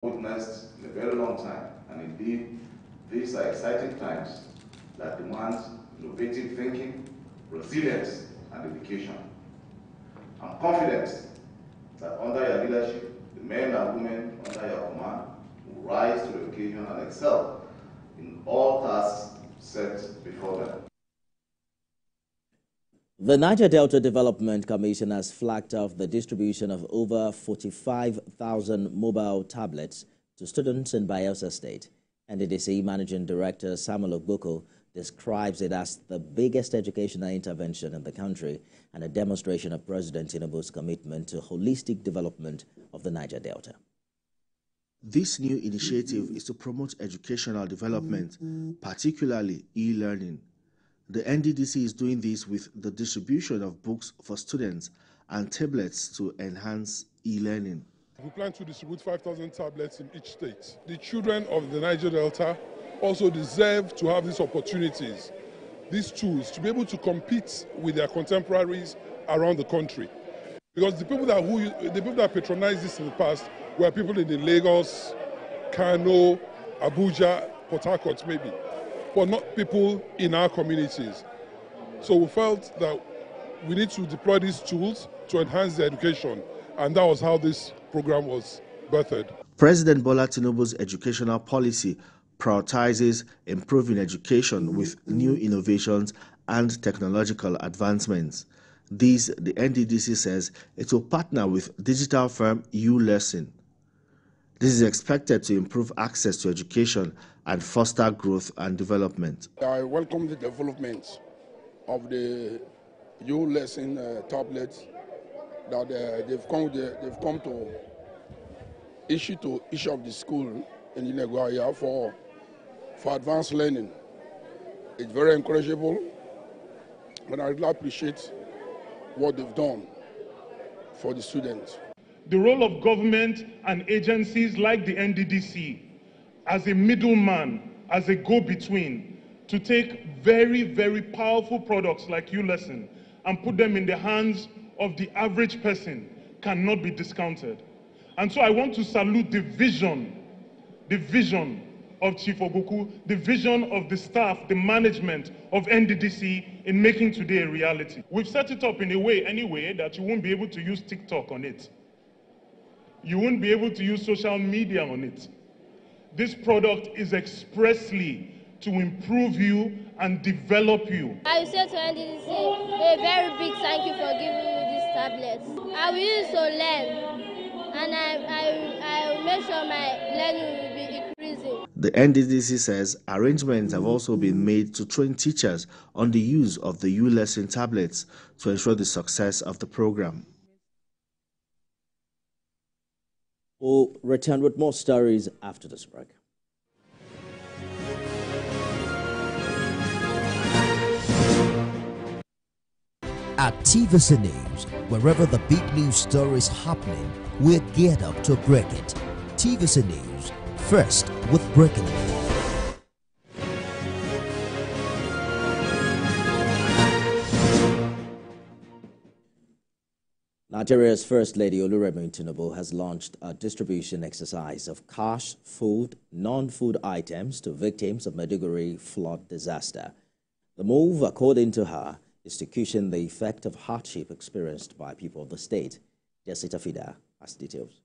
witnessed in a very long time, and indeed these are exciting times that demand innovative thinking, resilience, and dedication. I'm confident that under your leadership, the men and women under your command will rise to the occasion and excel in all tasks set before them. The Niger Delta Development Commission has flagged off the distribution of over 45,000 mobile tablets to students in Bayelsa State. NDDC Managing Director Samuel Ogboko describes it as the biggest educational intervention in the country and a demonstration of President Tinubu's commitment to holistic development of the Niger Delta. This new initiative is to promote educational development, particularly e-learning. The NDDC is doing this with the distribution of books for students and tablets to enhance e-learning. We plan to distribute 5,000 tablets in each state. The children of the Niger Delta also deserve to have these opportunities, these tools, to be able to compete with their contemporaries around the country. Because the people that patronized this in the past were people in the Lagos, Kano, Abuja, Port Harcourt maybe, but not people in our communities. So we felt that we need to deploy these tools to enhance their education, and that was how this program was birthed. President Bola Tinubu's educational policy prioritizes improving education with new innovations and technological advancements. These, the NDDC says, it will partner with digital firm uLesson. This is expected to improve access to education and foster growth and development. I welcome the development of the uLesson tablets that they've come to issue to each of the school in Ineguaya for advanced learning. It's very encourageable, and I really appreciate what they've done for the students. The role of government and agencies like the NDDC as a middleman, as a go-between, to take very, very powerful products like uLesson and put them in the hands of the average person cannot be discounted. And so I want to salute the vision of Chief Ogoku, the vision of the staff, the management of NDDC in making today a reality. We've set it up in a way anyway that you won't be able to use TikTok on it. You won't be able to use social media on it. This product is expressly to improve you and develop you. I will say to NDDC a very big thank you for giving me these tablets. I will use to learn, and I will make sure my learning will be increasing. The NDDC says arrangements have also been made to train teachers on the use of the uLesson tablets to ensure the success of the program. We'll return with more stories after this break. At TVC News, wherever the big news story is happening, we're geared up to break it. TVC News, first with breaking news. Nigeria's First Lady Oluremi Tinubu has launched a distribution exercise of cash, food, non-food items to victims of Maiduguri flood disaster. The move, according to her, is to cushion the effect of hardship experienced by people of the state. Jessica Fida has details.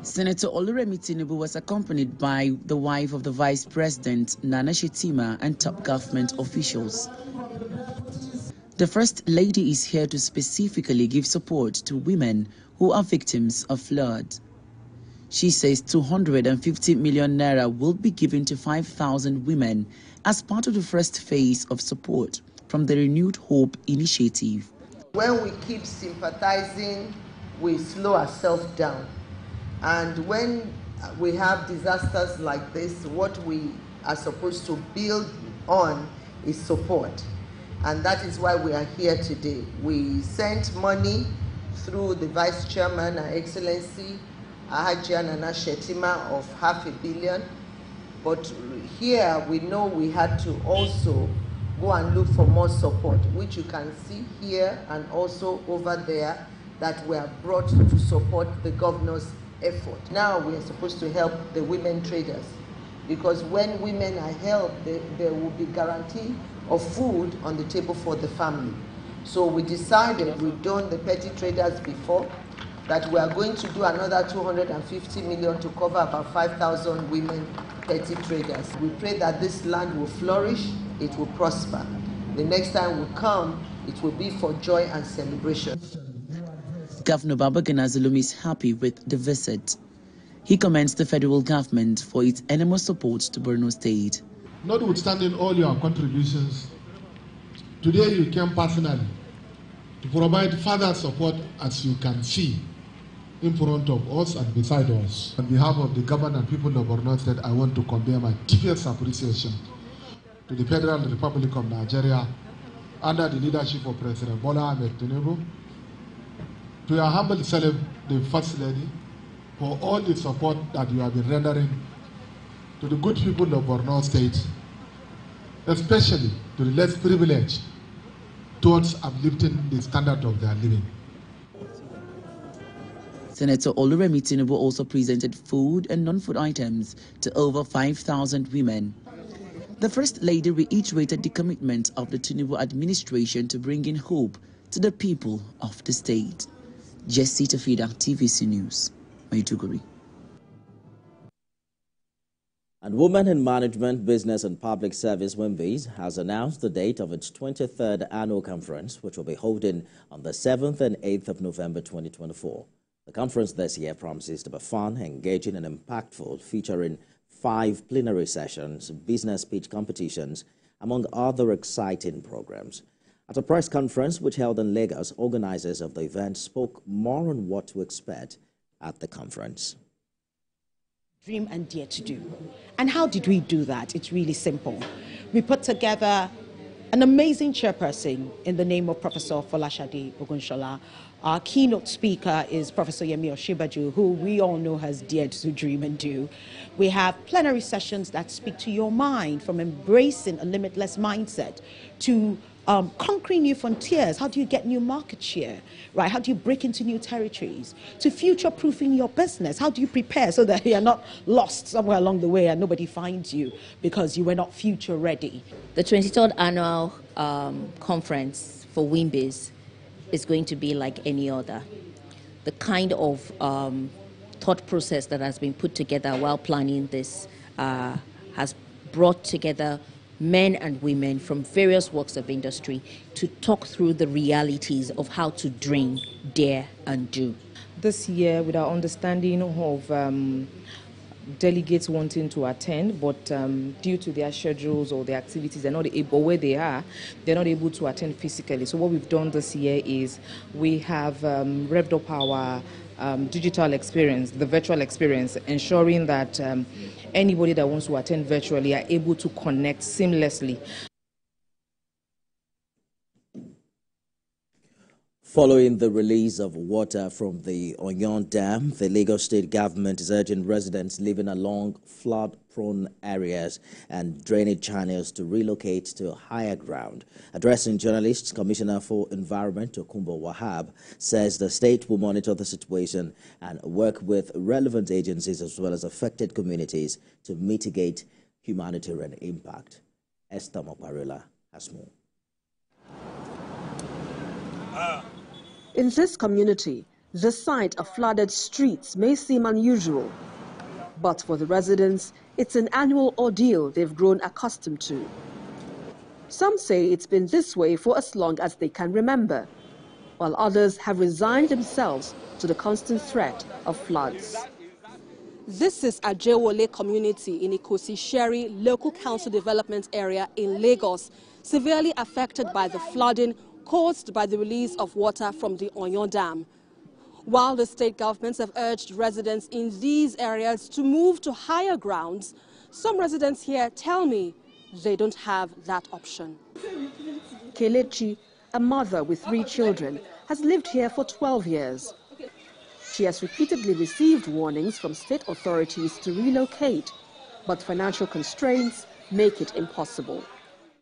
Senator Oluremi Tinubu was accompanied by the wife of the Vice President, Nana Shetima, and top government officials. The First Lady is here to specifically give support to women who are victims of flood. She says 250 million naira will be given to 5,000 women as part of the first phase of support from the Renewed Hope initiative. When we keep sympathizing, we slow ourselves down. And when we have disasters like this, what we are supposed to build on is support. And that is why we are here today. We sent money through the Vice Chairman, Her Excellency Ahajia Nana Shetima, of $500 million. But here we know we had to also go and look for more support, which you can see here and also over there, that were brought to support the governor's effort. Now we are supposed to help the women traders, because when women are helped, there will be guarantee of food on the table for the family. So we decided, we've done the petty traders before, that we are going to do another 250 million to cover about 5,000 women petty traders. We pray that this land will flourish, it will prosper. The next time we come, it will be for joy and celebration. Governor Babagana Zulum is happy with the visit. He commends the federal government for its enormous support to Borno State. Notwithstanding all your contributions, today you came personally to provide further support, as you can see in front of us and beside us. On behalf of the government and people of Borno State, I want to convey my deepest appreciation to the Federal Republic of Nigeria under the leadership of President Bola Ahmed Tinubu, to your humble self, the First Lady, for all the support that you have been rendering to the good people of Borno State, especially to the less privileged, towards uplifting the standard of their living. Senator Oluremi Tinubu also presented food and non-food items to over 5,000 women. The First Lady reiterated the commitment of the Tinubu administration to bring in hope to the people of the state. Jesse Tafida, TVC News, Maiduguri. And Women in Management, Business and Public Service WIMES has announced the date of its 23rd annual conference, which will be holding on the 7th and 8th of November 2024. The conference this year promises to be fun, engaging and impactful, featuring 5 plenary sessions, business pitch competitions, among other exciting programs. At a press conference which held in Lagos, organizers of the event spoke more on what to expect at the conference. Dream and dare to do. And how did we do that? It's really simple. We put together an amazing chairperson in the name of Professor Folashade Ogunshola. Our keynote speaker is Professor Yemi Oshibaju, who we all know has dared to dream and do. We have plenary sessions that speak to your mind, from embracing a limitless mindset to conquering new frontiers. How do you get new market share, right? How do you break into new territories? To future-proofing your business. How do you prepare so that you're not lost somewhere along the way and nobody finds you because you were not future ready? The 23rd annual conference for WIMES is going to be like any other. The kind of thought process that has been put together while planning this has brought together men and women from various walks of industry to talk through the realities of how to dream, dare, and do. This year, with our understanding of delegates wanting to attend, but due to their schedules or their activities, they're not able, where they are, they're not able to attend physically. So what we've done this year is we have revved up our digital experience, the virtual experience, ensuring that anybody that wants to attend virtually are able to connect seamlessly. Following the release of water from the Oyon Dam, the Lagos State government is urging residents living along flood-prone areas and drainage channels to relocate to higher ground. Addressing journalists, Commissioner for Environment, Tokunbo Wahab, says the state will monitor the situation and work with relevant agencies as well as affected communities to mitigate humanitarian impact. Esther Mokwarela has more. In this community, the sight of flooded streets may seem unusual, but for the residents, it's an annual ordeal they've grown accustomed to. Some say it's been this way for as long as they can remember, while others have resigned themselves to the constant threat of floods. This is Ajewole community in Ikosi-Sherry Local Council Development Area in Lagos, severely affected by the flooding caused by the release of water from the Oyon Dam. While the state governments have urged residents in these areas to move to higher grounds, some residents here tell me they don't have that option. Kelechi, a mother with 3 children, has lived here for 12 years. She has repeatedly received warnings from state authorities to relocate, but financial constraints make it impossible.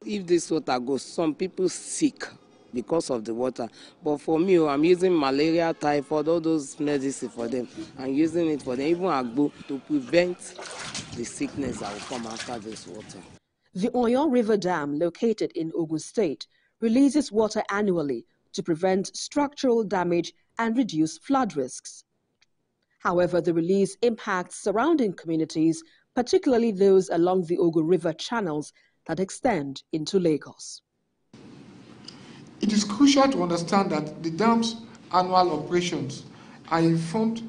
If this water goes, some people sick. because of the water. But for me, I'm using malaria, typhoid, all those medicine for them. I'm using it for them, even agbo, to prevent the sickness that will come after this water. The Oyon River Dam, located in Ogun State, releases water annually to prevent structural damage and reduce flood risks. However, the release impacts surrounding communities, particularly those along the Ogun River channels that extend into Lagos. It is crucial to understand that the dam's annual operations are informed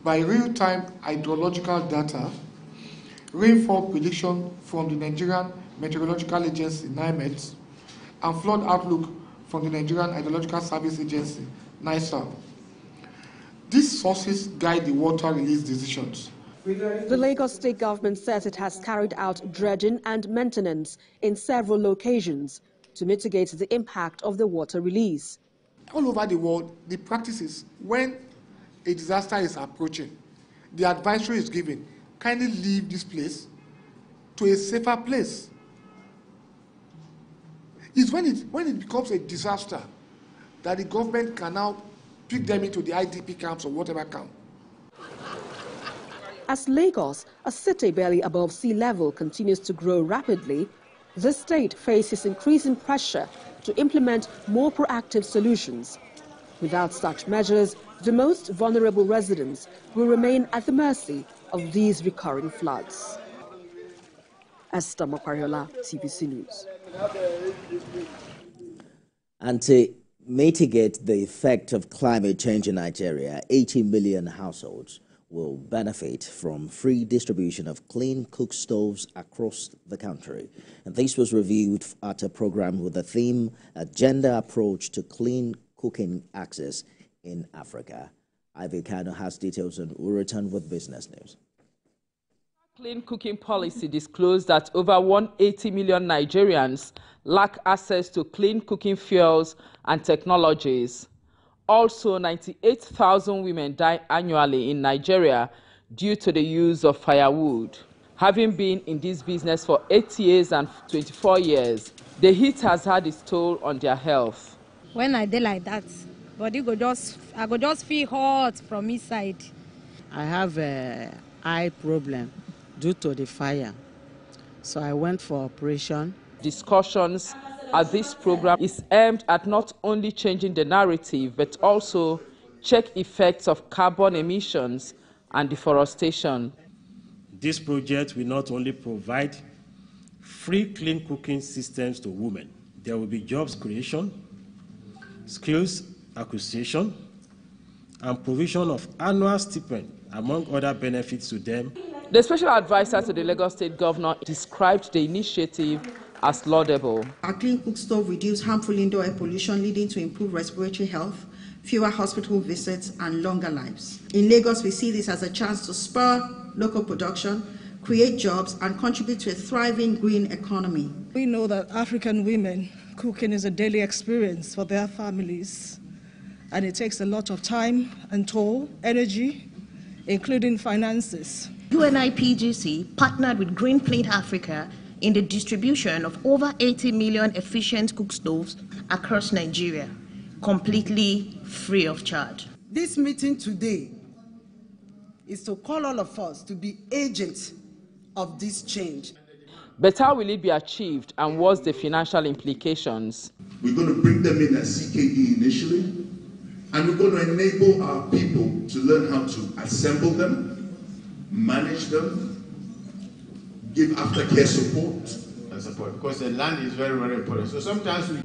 by real-time hydrological data, rainfall prediction from the Nigerian Meteorological Agency, NIMET, and flood outlook from the Nigerian Hydrological Service Agency, NISAL. These sources guide the water release decisions. The Lagos State government says it has carried out dredging and maintenance in several locations to mitigate the impact of the water release. All over the world, the practice is when a disaster is approaching, the advisory is given, kindly leave this place to a safer place. It's when it becomes a disaster that the government can now pick them into the IDP camps or whatever camp. As Lagos, a city barely above sea level, continues to grow rapidly, the state faces increasing pressure to implement more proactive solutions. Without such measures, the most vulnerable residents will remain at the mercy of these recurring floods. Esther Mokariola, TVC News. And to mitigate the effect of climate change in Nigeria, 80 million households will benefit from free distribution of clean cook stoves across the country. And this was reviewed at a program with the theme, A Gender Approach to Clean Cooking Access in Africa. Ivy Kano has details, and we'll return with business news. Clean cooking policy disclosed that over 180 million Nigerians lack access to clean cooking fuels and technologies. Also, 98,000 women die annually in Nigeria due to the use of firewood. Having been in this business for 8 years and 24 years, the heat has had its toll on their health. When I did like that, body I go just feel hot from inside. I have a eye problem due to the fire, so I went for operation. Discussions at this program is aimed at not only changing the narrative, but also check effects of carbon emissions and deforestation. This project will not only provide free clean cooking systems to women, there will be jobs creation, skills acquisition, and provision of annual stipend, among other benefits to them. The special advisor to the Lagos State Governor described the initiative as laudable. Our clean cook stove reduce harmful indoor air pollution, leading to improved respiratory health, fewer hospital visits, and longer lives. In Lagos, we see this as a chance to spur local production, create jobs, and contribute to a thriving green economy. We know that African women, cooking is a daily experience for their families, and it takes a lot of time and toll, energy, including finances. UNIPGC partnered with Green Plate Africa in the distribution of over 80 million efficient cook stoves across Nigeria, completely free of charge. This meeting today is to call all of us to be agents of this change. But how will it be achieved, and what's the financial implications? We're going to bring them in as CKE initially, and we're going to enable our people to learn how to assemble them, manage them, give aftercare support. Because the land is very, very important. So sometimes we